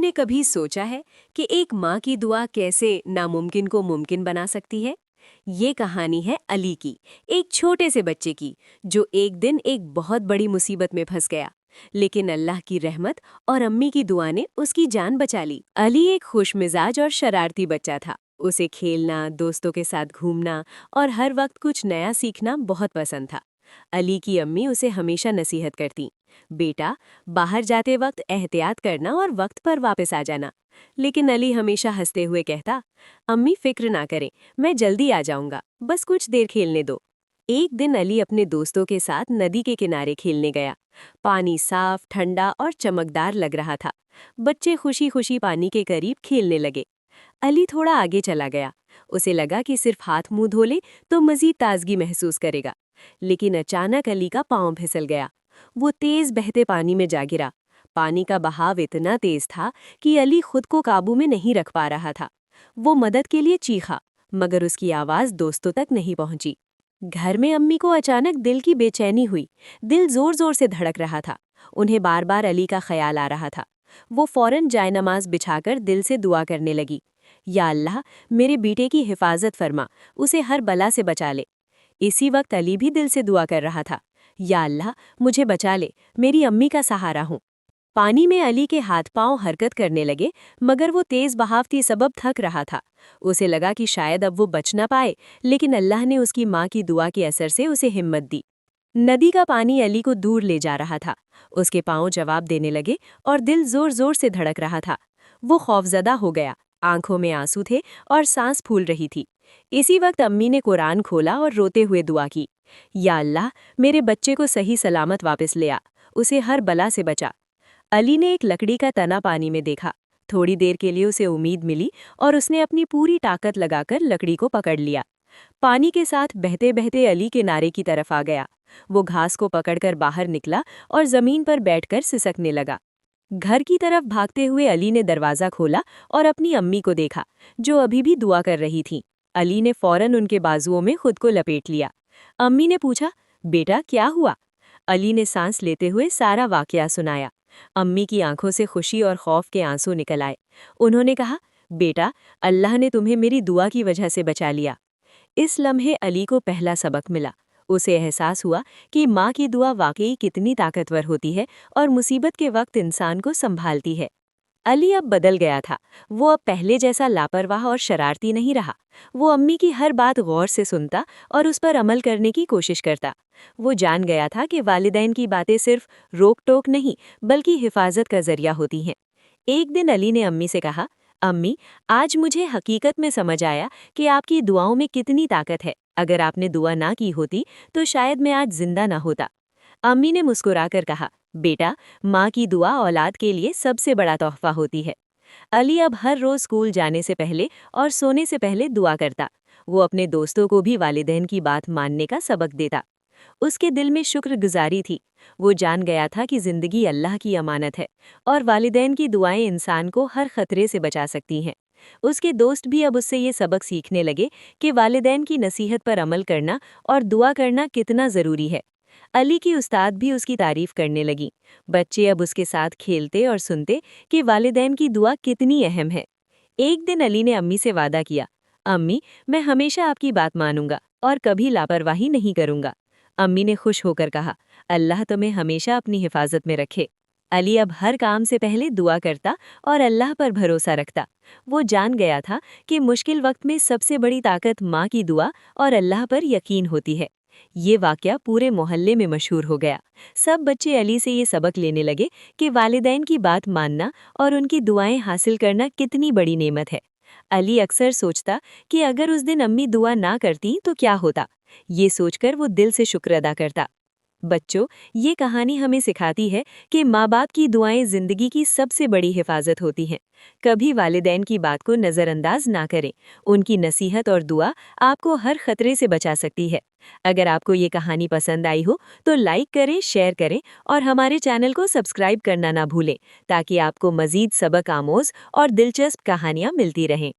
आपने कभी सोचा है कि एक माँ की दुआ कैसे नामुमकिन को मुमकिन बना सकती है? ये कहानी है अली की, एक छोटे से बच्चे की, जो एक दिन एक बहुत बड़ी मुसीबत में फंस गया। लेकिन अल्लाह की रहमत और अम्मी की दुआ ने उसकी जान बचा ली। अली एक खुशमिजाज और शरारती बच्चा था। उसे खेलना, दोस्तों के साथ घूमना और हर वक्त कुछ नया सीखना बहुत पसंद था। अली की अम्मी उसे हमेशा नसीहत करती, बेटा, बाहर जाते वक्त एहतियात करना और वक्त पर वापस आ जाना। लेकिन अली हमेशा हंसते हुए कहता, अम्मी फिक्र ना करें, मैं जल्दी आ जाऊंगा, बस कुछ देर खेलने दो। एक दिन अली अपने दोस्तों के साथ नदी के किनारे खेलने गया। पानी साफ, ठंडा और चमकदार लग रहा था। बच्चे खुशी खुशी पानी के करीब खेलने लगे। अली थोड़ा आगे चला गया। उसे लगा कि सिर्फ हाथ मुंह धो ले तो मजीद ताजगी महसूस करेगा। लेकिन अचानक अली का पांव फिसल गया। वो तेज बहते पानी में जा गिरा। पानी का बहाव इतना तेज था कि अली खुद को काबू में नहीं रख पा रहा था। वो मदद के लिए चीखा, मगर उसकी आवाज दोस्तों तक नहीं पहुंची। घर में अम्मी को अचानक दिल की बेचैनी हुई। दिल जोर जोर से धड़क रहा था। उन्हें बार बार अली का ख्याल आ रहा था। वो फौरन जायनमाज बिछाकर दिल से दुआ करने लगी, या अल्लाह, मेरे बेटे की हिफाजत फरमा, उसे हर बला से बचा ले। इसी वक्त अली भी दिल से दुआ कर रहा था, या अल्लाह, मुझे बचा ले, मेरी अम्मी का सहारा हूँ। पानी में अली के हाथ पांव हरकत करने लगे, मगर वो तेज बहाव के सबब थक रहा था। उसे लगा कि शायद अब वो बच ना पाए, लेकिन अल्लाह ने उसकी माँ की दुआ के असर से उसे हिम्मत दी। नदी का पानी अली को दूर ले जा रहा था। उसके पांव जवाब देने लगे और दिल जोर जोर से धड़क रहा था। वो खौफजदा हो गया, आंखों में आंसू थे और सांस फूल रही थी। इसी वक्त अम्मी ने कुरान खोला और रोते हुए दुआ की, या अल्लाह, मेरे बच्चे को सही सलामत वापस ले आ, उसे हर बला से बचा। अली ने एक लकड़ी का तना पानी में देखा। थोड़ी देर के लिए उसे उम्मीद मिली और उसने अपनी पूरी ताकत लगाकर लकड़ी को पकड़ लिया। पानी के साथ बहते बहते अली किनारे की तरफ आ गया। वो घास को पकड़कर बाहर निकला और जमीन पर बैठकर सिसकने लगा। घर की तरफ भागते हुए अली ने दरवाज़ा खोला और अपनी अम्मी को देखा, जो अभी भी दुआ कर रही थीं। अली ने फौरन उनके बाजुओं में खुद को लपेट लिया। अम्मी ने पूछा, बेटा क्या हुआ? अली ने सांस लेते हुए सारा वाकया सुनाया। अम्मी की आंखों से खुशी और खौफ के आंसू निकल आए। उन्होंने कहा, बेटा, अल्लाह ने तुम्हें मेरी दुआ की वजह से बचा लिया। इस लम्हे अली को पहला सबक मिला। उसे एहसास हुआ कि माँ की दुआ वाकई कितनी ताकतवर होती है और मुसीबत के वक्त इंसान को संभालती है। अली अब बदल गया था। वो अब पहले जैसा लापरवाह और शरारती नहीं रहा। वो अम्मी की हर बात गौर से सुनता और उस पर अमल करने की कोशिश करता। वो जान गया था कि वालिदैन की बातें सिर्फ रोक टोक नहीं, बल्कि हिफाजत का जरिया होती हैं। एक दिन अली ने अम्मी से कहा, अम्मी, आज मुझे हकीकत में समझ आया कि आपकी दुआओं में कितनी ताकत है। अगर आपने दुआ ना की होती तो शायद मैं आज जिंदा ना होता। अम्मी ने मुस्कुराकर कहा, बेटा, माँ की दुआ औलाद के लिए सबसे बड़ा तोहफा होती है। अली अब हर रोज स्कूल जाने से पहले और सोने से पहले दुआ करता। वो अपने दोस्तों को भी वालिदैन की बात मानने का सबक देता। उसके दिल में शुक्रगुजारी थी। वो जान गया था कि जिंदगी अल्लाह की अमानत है और वालिदैन की दुआएं इंसान को हर खतरे से बचा सकती हैं। उसके दोस्त भी अब उससे ये सबक सीखने लगे कि वालिदैन की नसीहत पर अमल करना और दुआ करना कितना ज़रूरी है। अली की उस्ताद भी उसकी तारीफ करने लगी। बच्चे अब उसके साथ खेलते और सुनते कि वालिदैन की दुआ कितनी अहम है। एक दिन अली ने अम्मी से वादा किया, अम्मी, मैं हमेशा आपकी बात मानूंगा और कभी लापरवाही नहीं करूंगा। अम्मी ने खुश होकर कहा, अल्लाह तुम्हें हमेशा अपनी हिफाजत में रखे। अली अब हर काम से पहले दुआ करता और अल्लाह पर भरोसा रखता। वो जान गया था कि मुश्किल वक्त में सबसे बड़ी ताकत माँ की दुआ और अल्लाह पर यकीन होती है। ये वाकया पूरे मोहल्ले में मशहूर हो गया। सब बच्चे अली से ये सबक लेने लगे कि वालिदैन की बात मानना और उनकी दुआएं हासिल करना कितनी बड़ी नेमत है। अली अक्सर सोचता कि अगर उस दिन अम्मी दुआ ना करती तो क्या होता। ये सोचकर वो दिल से शुक्र अदा करता। बच्चों, ये कहानी हमें सिखाती है कि माँ बाप की दुआएं जिंदगी की सबसे बड़ी हिफाजत होती हैं। कभी वालिदैन की बात को नज़रअंदाज ना करें। उनकी नसीहत और दुआ आपको हर खतरे से बचा सकती है। अगर आपको ये कहानी पसंद आई हो तो लाइक करें, शेयर करें और हमारे चैनल को सब्सक्राइब करना ना भूलें, ताकि आपको मज़ीद सबक आमोज़ और दिलचस्प कहानियाँ मिलती रहें।